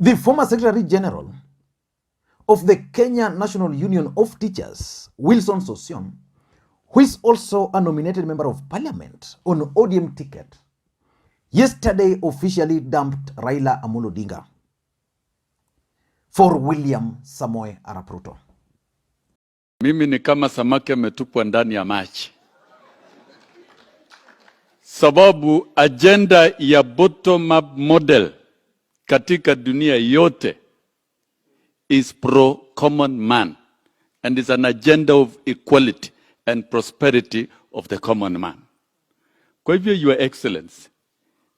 The former Secretary General of the Kenya National Union of Teachers, Wilson Sossion, who is also a nominated member of parliament on ODM ticket, yesterday officially dumped Raila Odinga for William Samoei Arap Ruto. Mimi ni kama samaki ametupwa ndani ya maji. Sababu agenda ya bottom up model katika dunia yote is pro common man and is an agenda of equality and prosperity of the common man. Kwa hivyo, Your Excellency,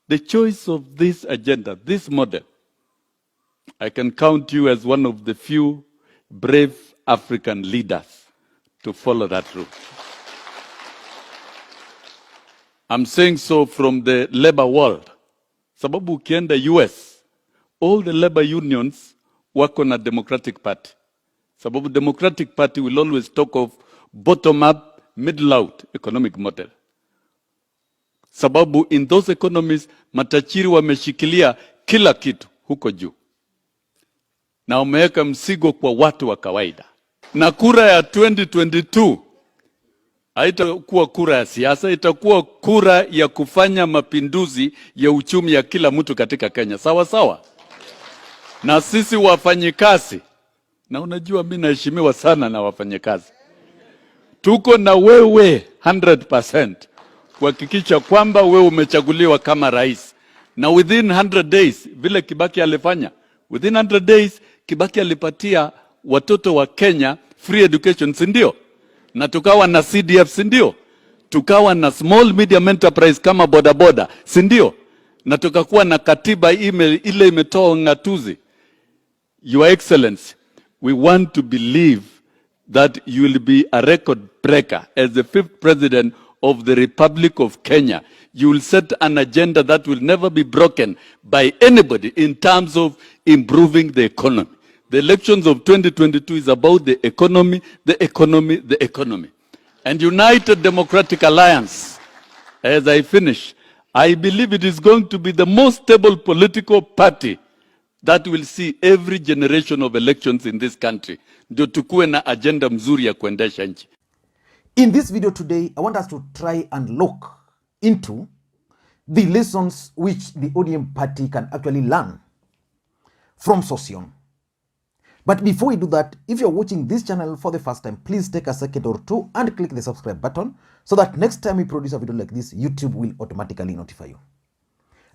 the choice of this agenda, this model, I can count you as one of the few brave African leaders to follow that route. I'm saying so from the labor world. Sababu ukienda US, all the labor unions work on a Democratic Party. Sababu Democratic Party will always talk of bottom-up, middle-out economic model. Sababu in those economies, matachiri wameshikilia kila kitu huko juu. Na wameweka msigo kwa watu wa kawaida. Na kura ya 2022, haitakuwa kura ya siasa, itakuwa kura ya kufanya mapinduzi ya uchumi ya kila mtu katika Kenya. Sawa sawa? Na sisi wafanyikazi, na unajua mimi naheshimiwa sana na wafanyikazi, tuko na wewe 100% kuhakikisha kwamba wewe umechaguliwa kama rais. Na within 100 days, vile Kibaki alifanya, within 100 days, Kibaki alipatia watoto wa Kenya free education, si ndio? Na tukawa na CDF, si ndio? Tukawa na small medium enterprise kama bodaboda, si ndio? Na tukakuwa na katiba ile imetoa ngatuzi. Your Excellency, we want to believe that you will be a record breaker as the 5th president of the Republic of Kenya. You will set an agenda that will never be broken by anybody in terms of improving the economy. The elections of 2022 is about the economy, the economy, the economy. And United Democratic Alliance, as I finish, I believe it is going to be the most stable political party that will see every generation of elections in this country. Ndio tukue na agenda mzuri ya kuendesha nchi. In this video today, I want us to try and look into the lessons which the ODM party can actually learn from Sossion. But before we do that, if you're watching this channel for the first time, please take a second or two and click the subscribe button so that next time we produce a video like this, YouTube will automatically notify you.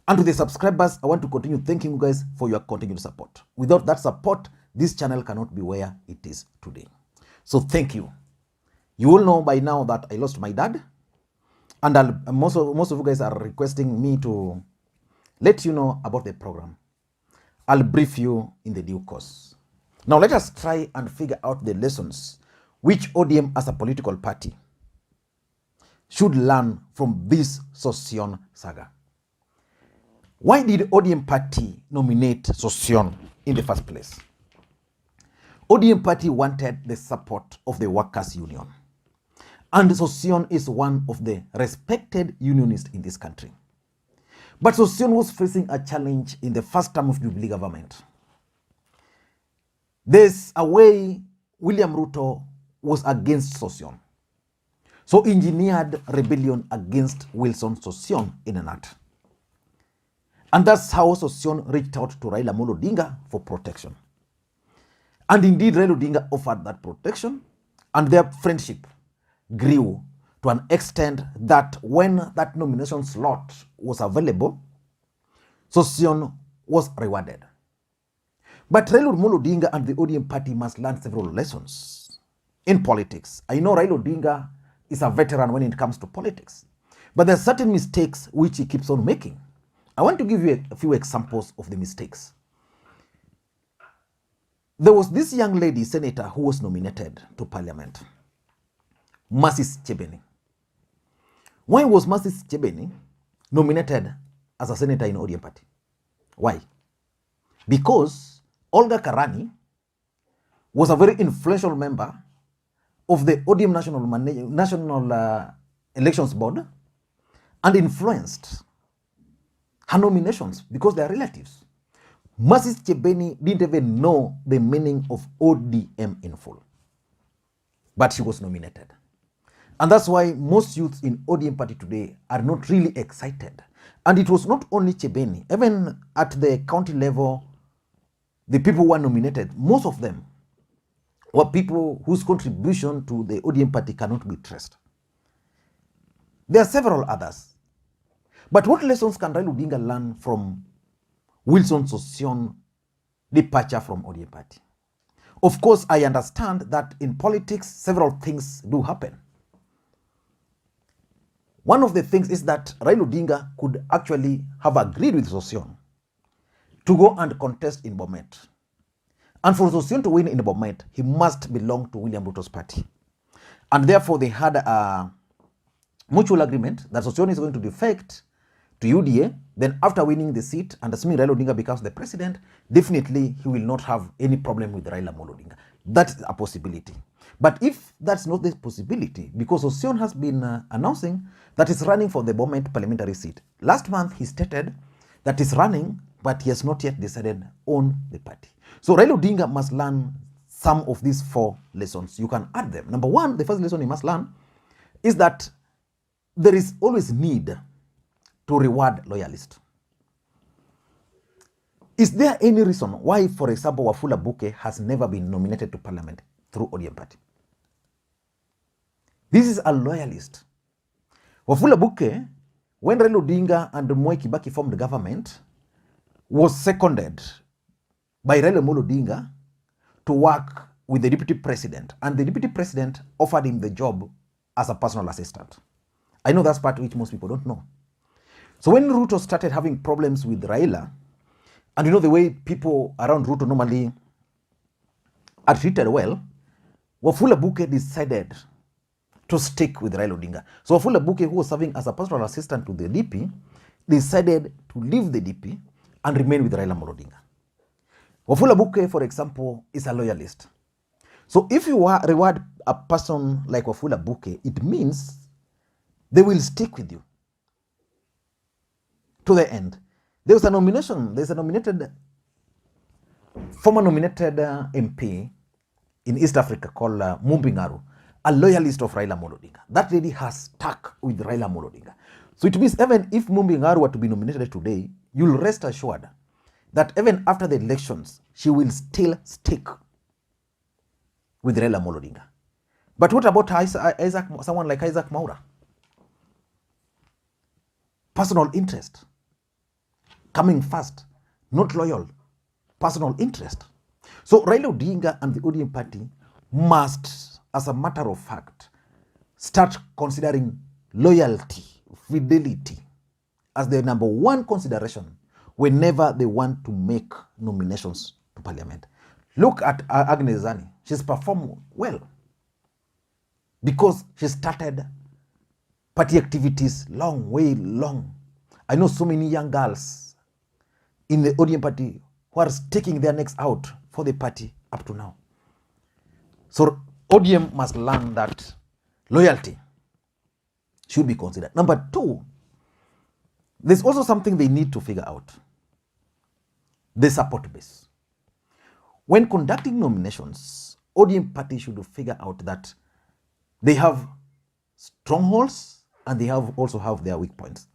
And to the subscribers, I want to continue thanking you guys for your continued support. Without that support, this channel cannot be where it is today. So thank you. You all know by now that I lost my dad. And most of you guys are requesting me to let you know about the program. I'll brief you in the due course. Now let us try and figure out the lessons which ODM as a political party should learn from this Sossion saga. Why did ODM party nominate Sossion in the first place? ODM party wanted the support of the workers' union. And Sossion is one of the respected unionists in this country. But Sossion was facing a challenge in the first term of Jubilee government. There's a way William Ruto was against Sossion. So engineered rebellion against Wilson Sossion in an act. And that's how Sossion reached out to Raila Odinga for protection. And indeed, Raila Odinga offered that protection, and their friendship grew to an extent that when that nomination slot was available, Sossion was rewarded. But Raila Odinga and the ODM party must learn several lessons in politics. I know Raila Odinga is a veteran when it comes to politics, but there are certain mistakes which he keeps on making. I want to give you a few examples of the mistakes. There was this young lady, senator, who was nominated to parliament, Mrs. Chebeni. Why was Mrs. Chebeni nominated as a senator in ODM party? Why? Because Olga Karani was a very influential member of the ODM National Elections Board and influenced her nominations because they are relatives. Mrs. Chebeni didn't even know the meaning of ODM in full. But she was nominated. And that's why most youths in ODM party today are not really excited. And it was not only Chebeni, even at the county level, the people who were nominated, most of them were people whose contribution to the ODM party cannot be traced. There are several others. But what lessons can Raila Odinga learn from Wilson Sossion departure from ODM party? Of course, I understand that in politics, several things do happen. One of the things is that Raila Odinga could actually have agreed with Sossion to go and contest in Bomet. And for Sossion to win in Bomet, he must belong to William Ruto's party. And therefore, they had a mutual agreement that Sossion is going to defect to UDA. Then after winning the seat and assuming Raila Odinga becomes the president, definitely he will not have any problem with Raila Odinga. That's a possibility. But if that's not the possibility, because Sossion has been announcing that he's running for the Bomet parliamentary seat. Last month, he stated that he's running, but he has not yet decided on the party. So Raila Odinga must learn some of these 4 lessons. You can add them. Number 1, the first lesson he must learn is that there is always need to reward loyalists. Is there any reason why, for example, Wafula Buke has never been nominated to parliament through ODM party? This is a loyalist. Wafula Buke, when Raila Odinga and Moi Kibaki formed the government, was seconded by Raila Odinga to work with the deputy president. And the deputy president offered him the job as a personal assistant. I know that's part which most people don't know. So when Ruto started having problems with Raila, and you know the way people around Ruto normally are treated well, Wafula Buke decided to stick with Raila Odinga. So Wafula Buke, who was serving as a personal assistant to the DP, decided to leave the DP and remain with Raila Odinga. Wafula Buke, for example, is a loyalist. So if you reward a person like Wafula Buke, it means they will stick with you to the end. There was a nomination. There's a former nominated MP in East Africa called Mumbi Ngaru, a loyalist of Raila Odinga. That lady has stuck with Raila Odinga. So it means even if Mumbi Ngaru were to be nominated today, you'll rest assured that even after the elections, she will still stick with Raila Odinga. But what about someone like Isaac Mwaura? Personal interest. Coming first, not loyal, personal interest. So Raila Odinga and the ODM party must, as a matter of fact, start considering loyalty, fidelity as the number 1 consideration whenever they want to make nominations to parliament. Look at Agnes Zani. She's performed well because she started party activities way long. I know so many young girls in the ODM party who are sticking their necks out for the party up to now. So ODM must learn that loyalty should be considered. Number 2, there's also something they need to figure out. The support base. When conducting nominations, ODM party should figure out that they have strongholds and they also have their weak points.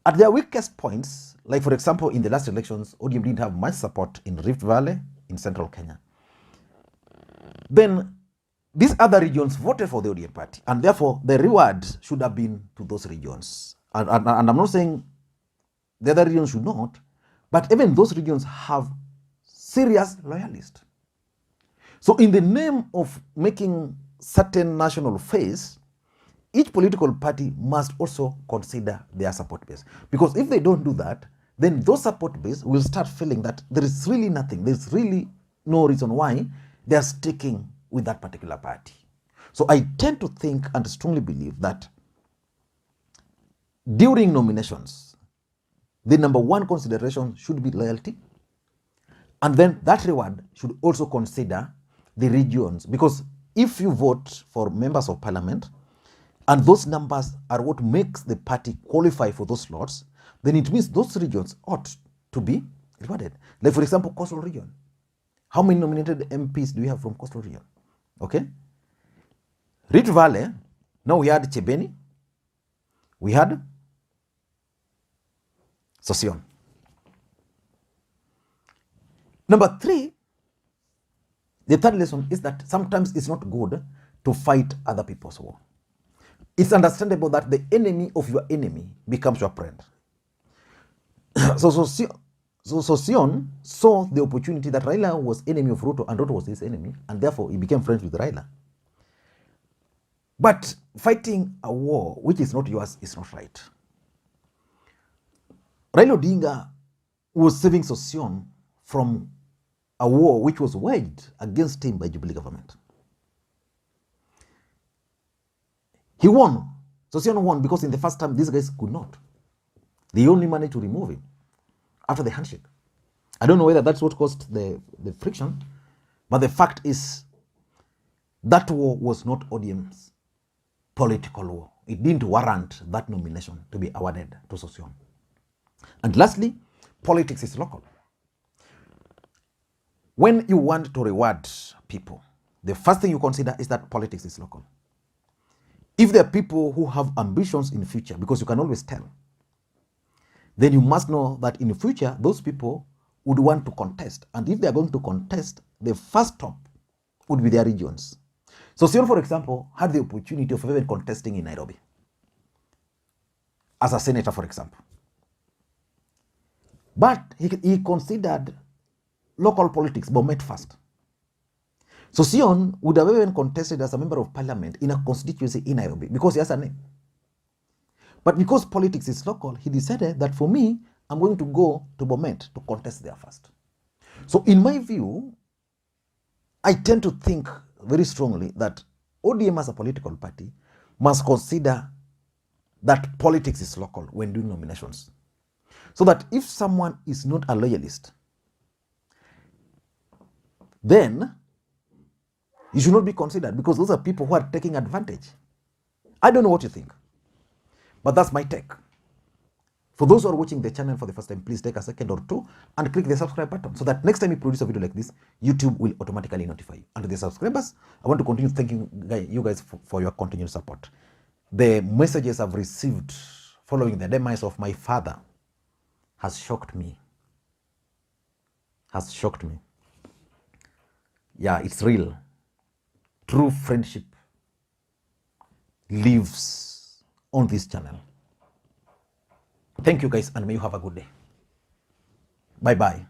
At their weakest points, like for example, in the last elections, ODM didn't have much support in Rift Valley, in central Kenya. Then these other regions voted for the ODM party, and therefore the reward should have been to those regions. And I'm not saying the other regions should not, but even those regions have serious loyalists. So in the name of making certain national face, each political party must also consider their support base. Because if they don't do that, then those support base will start feeling that there is really nothing, there's really no reason why they are sticking with that particular party. So I tend to think and strongly believe that during nominations, the number 1 consideration should be loyalty. And then that reward should also consider the regions. Because if you vote for members of parliament, and those numbers are what makes the party qualify for those slots, then it means those regions ought to be rewarded. Like for example, coastal region. How many nominated MPs do we have from coastal region? Okay. Rift Valley, now we had Chebeni, we had Sossion. Number 3, the third lesson is that sometimes it's not good to fight other people's war. It's understandable that the enemy of your enemy becomes your friend. So Sossion saw the opportunity that Raila was enemy of Ruto and Ruto was his enemy, and therefore he became friends with Raila. But fighting a war which is not yours is not right. Raila Odinga was saving Sossion from a war which was waged against him by Jubilee government. He won. Sossion won because in the first time these guys could not. They only managed to remove him after the handshake. I don't know whether that's what caused the friction, but the fact is that war was not ODM's political war. It didn't warrant that nomination to be awarded to Sossion. And lastly, politics is local. When you want to reward people, the first thing you consider is that politics is local. If there are people who have ambitions in the future, because you can always tell, then you must know that in the future, those people would want to contest. And if they are going to contest, the first stop would be their regions. So Sossion, for example, had the opportunity of even contesting in Nairobi as a senator, for example. But he considered local politics, Bomet first. Sossion would have even contested as a member of parliament in a constituency in Nairobi because he has a name. But because politics is local, he decided that for me, I'm going to go to Bomet to contest there first. So in my view, I tend to think very strongly that ODM as a political party must consider that politics is local when doing nominations. So that if someone is not a loyalist, then you should not be considered because those are people who are taking advantage. I don't know what you think, but that's my take. For those who are watching the channel for the first time, please take a second or two and click the subscribe button so that next time you produce a video like this, YouTube will automatically notify you. And to the subscribers, I want to continue thanking you guys for your continued support. The messages I've received following the demise of my father has shocked me. Yeah, it's real. True friendship lives on this channel. Thank you guys, and may you have a good day. Bye-bye.